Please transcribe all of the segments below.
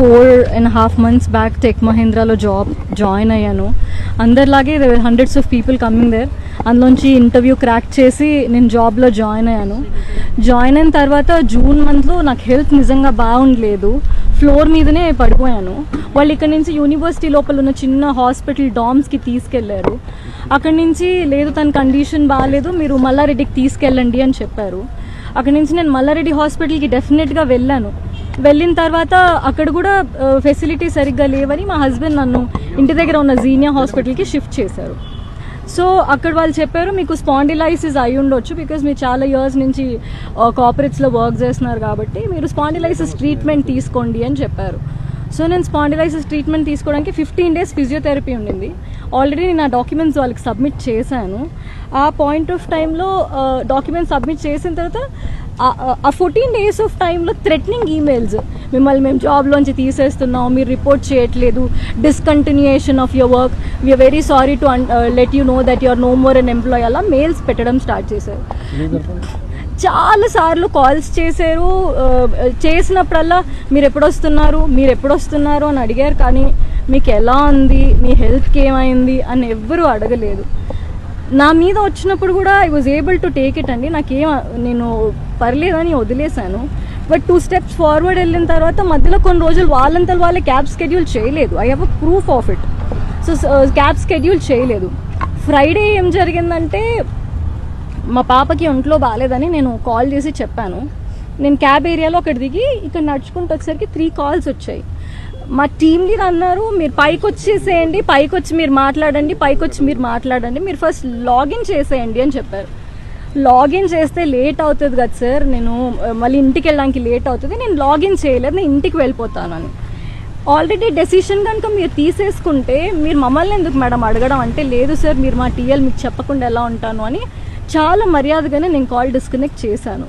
4.5 months back tech మహీంద్రాలో join అయ్యాను. అందరిలాగే hundreds of people coming there. అందులోంచి ఇంటర్వ్యూ క్రాక్ చేసి నేను జాబ్లో జాయిన్ అయ్యాను. జాయిన్ అయిన తర్వాత జూన్ మంత్లో నాకు హెల్త్ నిజంగా బాగుండలేదు. ఫ్లోర్ మీదనే పడిపోయాను. వాళ్ళు ఇక్కడ నుంచి యూనివర్సిటీ లోపల ఉన్న చిన్న హాస్పిటల్ డామ్స్కి తీసుకెళ్లారు. అక్కడి నుంచి లేదు తన కండిషన్ బాగాలేదు, మీరు మల్లారెడ్డికి తీసుకెళ్ళండి అని చెప్పారు. అక్కడి నుంచి నేను మల్లారెడ్డి హాస్పిటల్కి డెఫినెట్గా వెళ్ళాను. వెళ్ళిన తర్వాత అక్కడ కూడా ఫెసిలిటీ సరిగ్గా లేవని మా హస్బెండ్ నన్ను ఇంటి దగ్గర ఉన్న జీనియా హాస్పిటల్కి షిఫ్ట్ చేశారు. సో అక్కడ వాళ్ళు చెప్పారు మీకు స్పాండిలైసిస్ అయి ఉండొచ్చు, బికాజ్ మీరు చాలా ఇయర్స్ నుంచి కార్పొరేట్స్లో వర్క్ చేస్తున్నారు కాబట్టి మీరు స్పాండిలైసిస్ ట్రీట్మెంట్ తీసుకోండి అని చెప్పారు. సో నేను స్పాండిలైసిస్ ట్రీట్మెంట్ తీసుకోవడానికి 15 days ఫిజియోథెరపీ ఉండింది. ఆల్రెడీ నేను ఆ డాక్యుమెంట్స్ వాళ్ళకి సబ్మిట్ చేశాను. ఆ పాయింట్ ఆఫ్ టైంలో డాక్యుమెంట్స్ సబ్మిట్ చేసిన తర్వాత ఆ 14 days ఆఫ్ టైంలో థ్రెటనింగ్ ఈమెయిల్స్, మిమ్మల్ని మేము జాబ్లోంచి తీసేస్తున్నాం, మీరు రిపోర్ట్ చేయట్లేదు, discontinuation of your work, we are very sorry to let you know that you are no more an employee, అలా మెయిల్స్ పెట్టడం స్టార్ట్ చేశారు. చాలా సార్లు కాల్స్ చేశారు. చేసినప్పుడల్లా మీరు ఎప్పుడొస్తున్నారు అని అడిగారు. కానీ మీకు ఎలా ఉంది, మీ హెల్త్కి ఏమైంది అని ఎవ్వరూ అడగలేదు. నా మీద వచ్చినప్పుడు కూడా I was able to take it అండి. నేను పర్లేదని వదిలేశాను. బట్ 2 steps ఫార్వర్డ్ వెళ్ళిన తర్వాత మధ్యలో కొన్ని రోజులు వాళ్ళే క్యాబ్ స్కెడ్యూల్ చేయలేదు. I have a proof of it. So cab schedule చేయలేదు. ఫ్రైడే ఏం జరిగిందంటే మా పాపకి ఒంట్లో బాగాలేదని నేను కాల్ చేసి చెప్పాను. నేను క్యాబ్ ఏరియాలో అక్కడ దిగి ఇక్కడ నడుచుకుంటూ వచ్చేసరికి 3 calls వచ్చాయి. మా టీమ్ లీడర్ అన్నారు మీరు పైకి వచ్చేసేయండి, పైకి మీరు మాట్లాడండి, మీరు ఫస్ట్ లాగిన్ చేసేయండి అని చెప్పారు. లాగిన్ చేస్తే లేట్ అవుతుంది కదా సార్, నేను మళ్ళీ ఇంటికి వెళ్ళడానికి లేట్ అవుతుంది, నేను లాగిన్ చేయలేదు, నేను ఇంటికి వెళ్ళిపోతానని. ఆల్రెడీ డెసిషన్ కనుక మీరు తీసేసుకుంటే మీరు మమ్మల్ని ఎందుకు మేడం అడగడం అంటే, లేదు సార్ మీరు మా టీఎల్ మీకు చెప్పకుండా ఎలా ఉంటాను అని చాలా మర్యాదగానే నేను కాల్ డిస్కనెక్ట్ చేశాను.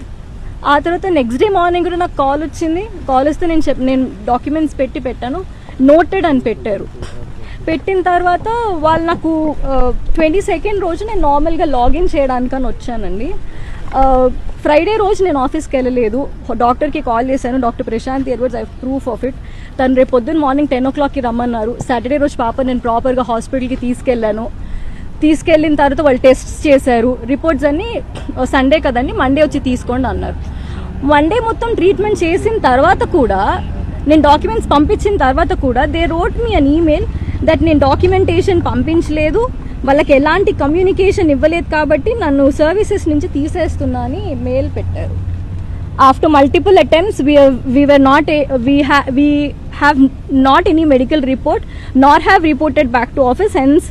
ఆ తర్వాత నెక్స్ట్ డే మార్నింగ్ కూడా నాకు కాల్ వచ్చింది. కాల్ వస్తే నేను డాక్యుమెంట్స్ పెట్టాను, నోటెడ్ అని పెట్టారు. పెట్టిన తర్వాత వాళ్ళు నాకు 22nd రోజు నేను నార్మల్గా లాగిన్ చేయడానికని వచ్చానండి. ఫ్రైడే రోజు నేను ఆఫీస్కి వెళ్ళలేదు. డాక్టర్కి కాల్ చేశాను, doctor Prashant Edwards, I have proof of it. తను రేపు పొద్దున్న మార్నింగ్ 10 o'clockకి రమ్మన్నారు. సాటర్డే రోజు పాప నేను ప్రాపర్గా హాస్పిటల్కి తీసుకెళ్ళిన తర్వాత వాళ్ళు టెస్ట్స్ చేశారు. రిపోర్ట్స్ అన్నీ సండే కదండి, మండే వచ్చి తీసుకోండి అన్నారు. మండే మొత్తం ట్రీట్మెంట్ చేసిన తర్వాత కూడా, నేను డాక్యుమెంట్స్ పంపించిన తర్వాత కూడా they wrote me an email that నేను డాక్యుమెంటేషన్ పంపించలేదు, వాళ్ళకి ఎలాంటి కమ్యూనికేషన్ ఇవ్వలేదు కాబట్టి నన్ను సర్వీసెస్ నుంచి తీసేస్తున్నా అని మెయిల్ పెట్టారు. After multiple attempts we have not any medical report nor have reported back to office, hence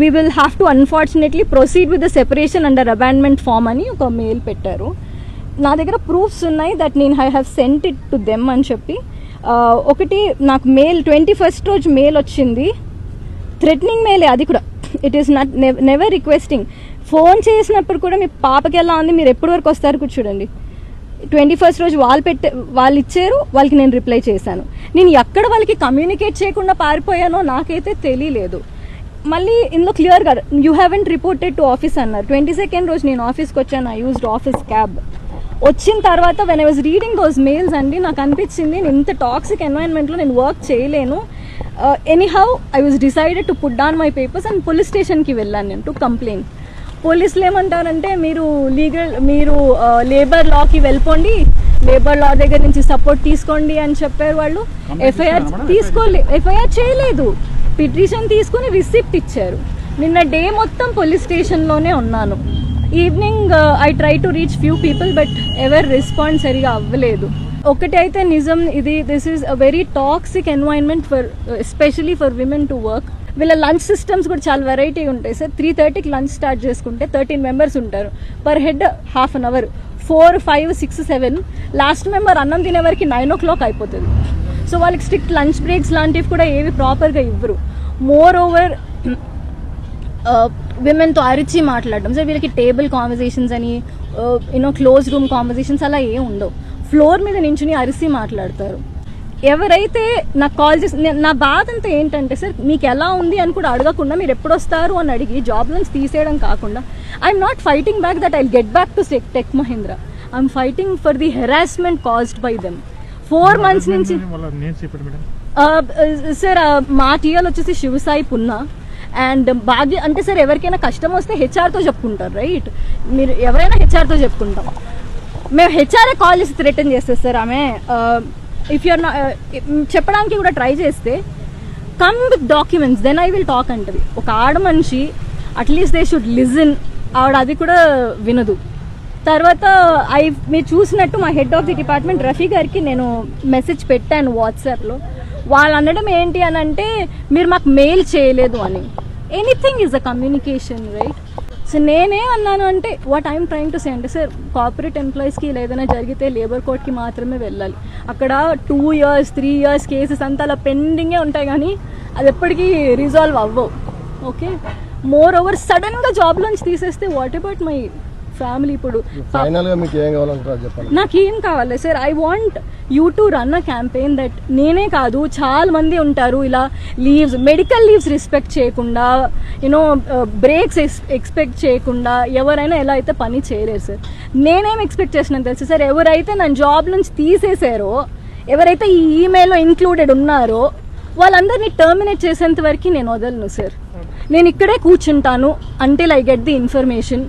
we will have to unfortunately proceed with the separation under abandonment form అని ఒక mail పెట్టారు. నా దగ్గర proofs ఉన్నాయి that నేను I have sent it to them అని చెప్పి. ఒకటి నాకు మెయిల్ 21st రోజు మెయిల్ వచ్చింది, థ్రెటనింగ్ మెయిలే అది కూడా. It is not never requesting. Phone చేసినప్పుడు కూడా మీ పాపకి ఎలా ఉంది, మీరు ఎప్పటి వరకు వస్తారు కూర్చోండి. 21st రోజు వాళ్ళు ఇచ్చారు, వాళ్ళకి నేను రిప్లై చేశాను. నేను ఎక్కడ వాళ్ళకి కమ్యూనికేట్ చేయకుండా పారిపోయానో నాకైతే తెలియలేదు. మళ్ళీ ఇందులో క్లియర్గా you haven't reported to office అన్నారు. 22nd రోజు నేను ఆఫీస్కి వచ్చాను. I used office cab. వచ్చిన తర్వాత when I was reading those mails అండి, నాకు అనిపించింది నేను ఇంత టాక్సిక్ ఎన్వైరన్మెంట్లో నేను వర్క్ చేయలేను. Anyhow I was decided to put down my papers and police స్టేషన్కి వెళ్ళాను నేను టు కంప్లైంట్. పోలీసులు ఏమంటారంటే మీరు లేబర్ లాకి వెళ్ళిపోండి, లేబర్ లా దగ్గర నుంచి సపోర్ట్ తీసుకోండి అని చెప్పారు. వాళ్ళు ఎఫ్ఐఆర్ చేయలేదు, పిటిషన్ తీసుకుని రిసిప్ట్ ఇచ్చారు. నిన్న డే మొత్తం పోలీస్ స్టేషన్లోనే ఉన్నాను. Evening I try to reach few people but ever respond సరిగా అవ్వలేదు. ఒకటైతే నిజం, this is a very toxic environment especially for women to work. వీళ్ళ లంచ్ సిస్టమ్స్ కూడా చాలా వెరైటీ ఉంటాయి సార్. 3:30కి లంచ్ స్టార్ట్ చేసుకుంటే 13 members ఉంటారు. Per head ½ an hour, 4, 5, 6, 7. Last member అన్నం తినే వరకు 9 o'clock అయిపోతుంది. సో వాళ్ళకి స్ట్రిక్ట్ లంచ్ బ్రేక్స్ లాంటివి కూడా ఏవి ప్రాపర్గా ఇవ్వరు. మోర్ ఓవర్ విమెన్తో అరిచి మాట్లాడడం సార్. వీళ్ళకి టేబుల్ కాన్వర్జేషన్స్ అని క్లోజ్ రూమ్ కాన్వర్జేషన్స్ అలా ఏం ఉండవు. ఫ్లోర్ మీద నించుని అరిసి మాట్లాడతారు. ఎవరైతే నాకు కాల్ చేసి, నా బాధ అంతా ఏంటంటే సార్, మీకు ఎలా ఉంది అని కూడా అడగకుండా మీరు ఎప్పుడు వస్తారు అని అడిగి జాబ్ నుంచి తీసేయడం కాకుండా, I'm not fighting back that I get back to tech Mahindra. I'm fighting for the harassment caused by them. 4 months నుంచి సార్ మా టీఎల్ వచ్చేసి శివసాయి పున్నా అండ్ భాగ్య అంటే సార్ ఎవరికైనా కష్టం వస్తే హెచ్ఆర్తో చెప్పుకుంటారు రైట్, మీరు ఎవరైనా హెచ్ఆర్తో చెప్పుకుంటాం. మేము హెచ్ఆర్ఏ కాల్ చేసి థ్రెటన్ చేస్తారు సార్. ఆమె ఇఫ్ యూఆర్ చెప్పడానికి కూడా ట్రై చేస్తే come with documents then I will talk అంటది. ఒక ఆడ మనిషి అట్లీస్ట్ దే షుడ్ లిజన్, ఆవిడ అది కూడా వినదు. తర్వాత మీరు చూసినట్టు మా head of the department Rafi గారికి నేను మెసేజ్ పెట్టాను వాట్సాప్లో. వాళ్ళు అనడం ఏంటి అని అంటే మీరు మాకు మెయిల్ చేయలేదు అని. Anything is a communication right. So నేనే అన్నాను అంటే what I'm trying to say అంటే సార్ కార్పొరేట్ ఎంప్లాయీస్కి ఏదైనా జరిగితే లేబర్ కోర్ట్కి మాత్రమే వెళ్ళాలి. అక్కడ 2 years 3 years కేసెస్ అంతా అలా పెండింగే ఉంటాయి కానీ అది ఎప్పటికీ రిజాల్వ్ అవ్వవు. ఓకే, మోర్ ఓవర్ సడన్గా జాబ్లోంచి తీసేస్తే వాట్ అబౌట్ మై ఫ్యామిలీ? ఇప్పుడు నాకేం కావాలి sir, I want you to run a campaign that నేనే కాదు చాలా మంది ఉంటారు ఇలా లీవ్స్, మెడికల్ లీవ్స్ రెస్పెక్ట్ చేయకుండా, యూనో బ్రేక్స్ ఎక్స్పెక్ట్ చేయకుండా ఎవరైనా ఎలా అయితే పని చేయలేరు సార్. నేనేం ఎక్స్పెక్ట్ చేసినాను తెలుసు సార్, ఎవరైతే నన్ను జాబ్ నుంచి తీసేసారో, ఎవరైతే ఈ ఈమెయిల్లో ఇంక్లూడెడ్ ఉన్నారో వాళ్ళందరినీ టర్మినేట్ చేసేంత వరకు నేను వదలను సార్. నేను ఇక్కడే కూర్చుంటాను until I get the information.